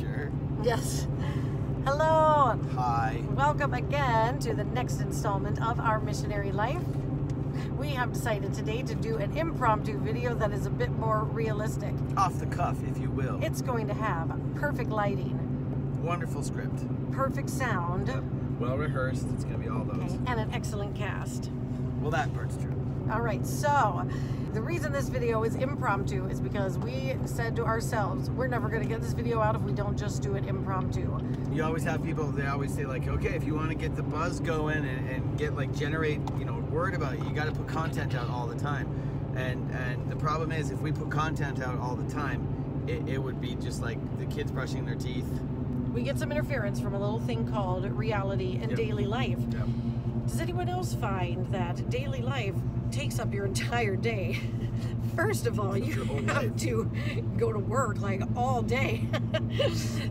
Sure. Yes. Hello. Hi. Welcome again to the next installment of our missionary life. We have decided today to do an impromptu video that is a bit more realistic. Off the cuff, if you will. It's going to have perfect lighting, Wonderful script. perfect sound, Yep. Well rehearsed. It's going to be all those. okay, and an excellent cast. Well, that part's true. All right, so the reason this video is impromptu is because we said to ourselves, we're never going to get this video out if we don't just do it impromptu. You always have people, they always say like, okay, if you want to get the buzz going and get like generate, word about you got to put content out all the time. And the problem is if we put content out all the time, it would be just like the kids brushing their teeth. We get some interference from a little thing called reality and daily life. Yep. Does anyone else find that daily life takes up your entire day? First of all, you have to go to work like all day.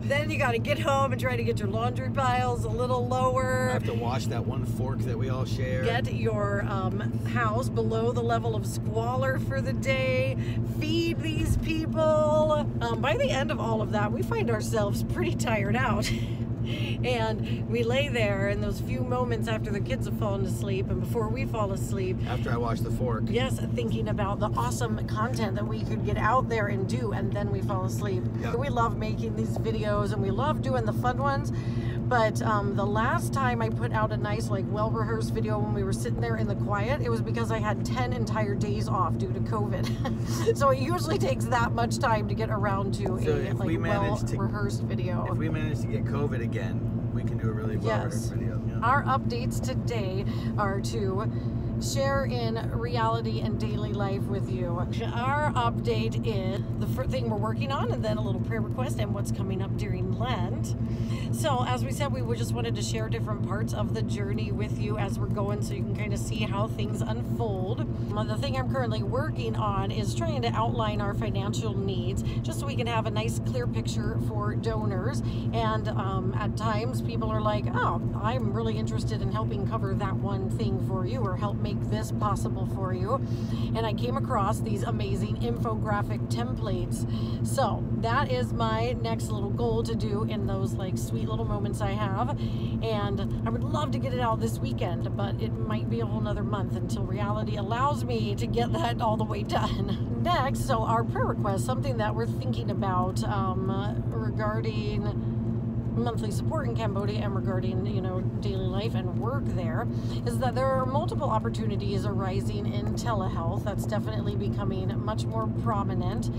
Then you got to get home and try to get your laundry piles a little lower. I have to wash that one fork that we all share. Get your house below the level of squalor for the day. Feed these people. By the end of all of that, we find ourselves pretty tired out. And we lay there in those few moments after the kids have fallen asleep and before we fall asleep. After I wash the fork. Yes, thinking about the awesome content that we could get out there and do, and then we fall asleep. Yep. We love making these videos and we love doing the fun ones. But the last time I put out a nice, like, well-rehearsed video when we were sitting there in the quiet, it was because I had 10 entire days off due to COVID. So it usually takes that much time to get around to a like, well-rehearsed video. If we manage to get COVID again, we can do a really well-rehearsed video. Yeah. Our updates today are to share in reality and daily life with you. Our update is the first thing we're working on, and then a little prayer request and what's coming up during Lent. So as we said, we just wanted to share different parts of the journey with you as we're going so you can kind of see how things unfold. The thing I'm currently working on is trying to outline our financial needs just so we can have a nice clear picture for donors. And at times people are like, oh, I'm really interested in helping cover that one thing for you or help make this possible for you. And I came across these amazing infographic templates. So that is my next little goal to do in those like sweet little moments I have. And I would love to get it out this weekend, but it might be a whole nother month until reality allows me to get that all the way done. Next, so our prayer request, something that we're thinking about regarding monthly support in Cambodia and regarding, daily life and work there, is that there are multiple opportunities arising in telehealth. That's definitely becoming much more prominent.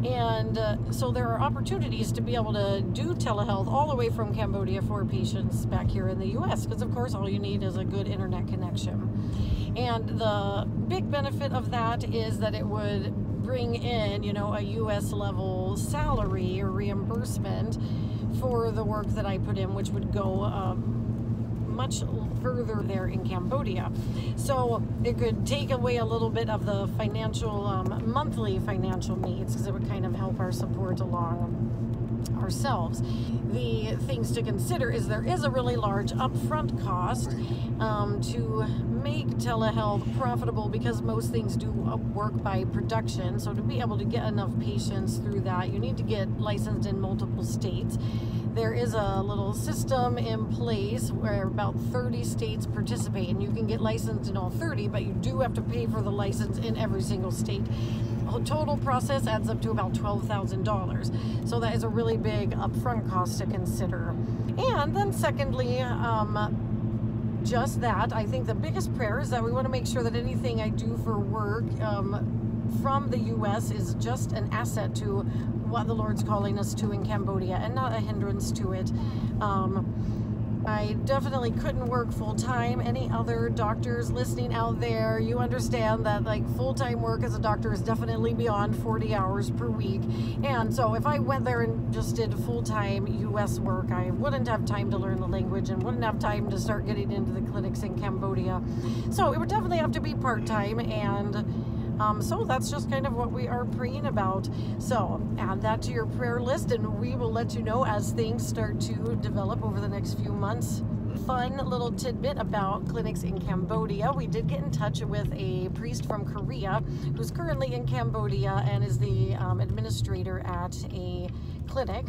And so there are opportunities to be able to do telehealth all the way from Cambodia for patients back here in the U.S. because, of course, all you need is a good internet connection. And the big benefit of that is that it would bring in, a U.S. level salary or reimbursement for the work that I put in, which would go much further there in Cambodia. So it could take away a little bit of the financial, monthly financial needs, because it would kind of help our support along ourselves. The things to consider is there is a really large upfront cost to make telehealth profitable because most things do work by production. So to be able to get enough patients through that, you need to get licensed in multiple states. There is a little system in place where about 30 states participate, and you can get licensed in all 30, but you do have to pay for the license in every single state. The total process adds up to about $12,000. So that is a really big upfront cost to consider. And then secondly, just that, I think the biggest prayer is that we want to make sure that anything I do for work from the U.S. is just an asset to what the Lord's calling us to in Cambodia and not a hindrance to it. I definitely couldn't work full-time. Any other doctors listening out there, you understand that like full-time work as a doctor is definitely beyond 40 hours per week. And so if I went there and just did full-time U.S. work, I wouldn't have time to learn the language and wouldn't have time to start getting into the clinics in Cambodia. So it would definitely have to be part-time, and so that's just kind of what we are praying about. So add that to your prayer list, and we will let you know as things start to develop over the next few months. Fun little tidbit about clinics in Cambodia. We did get in touch with a priest from Korea who's currently in Cambodia and is the administrator at a clinic.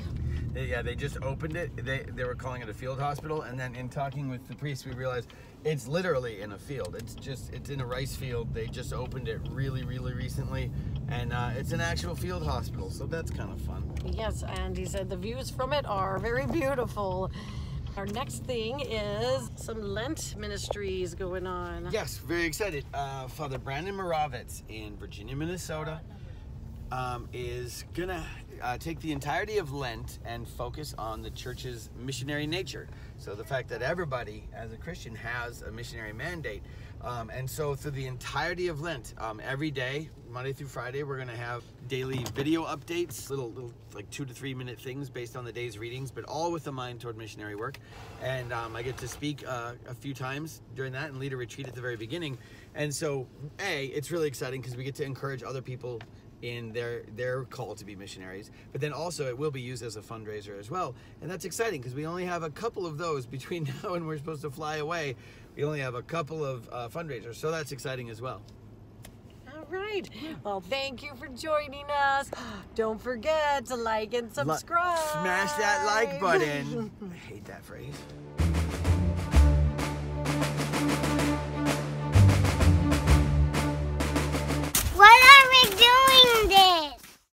Yeah, they just opened it. They were calling it a field hospital, and then in talking with the priest, we realized it's literally in a field. It's in a rice field. They just opened it really recently, and it's an actual field hospital, so that's kind of fun. Yes, and he said the views from it are very beautiful. Our next thing is some Lent ministries going on. Yes, very excited. Father Brandon Moravitz in Virginia, Minnesota, is gonna take the entirety of Lent and focus on the church's missionary nature. So the fact that everybody as a Christian has a missionary mandate. And so through the entirety of Lent, every day, Monday through Friday, we're gonna have daily video updates, little like 2 to 3 minute things based on the day's readings, but all with a mind toward missionary work. And I get to speak a few times during that and lead a retreat at the very beginning. And so, it's really exciting because we get to encourage other people in their call to be missionaries, but then also it will be used as a fundraiser as well, and that's exciting because we only have a couple of those between now and we're supposed to fly away. We only have a couple of fundraisers, so that's exciting as well. All right, well, thank you for joining us. Don't forget to like and subscribe. Smash that like button. I hate that phrase.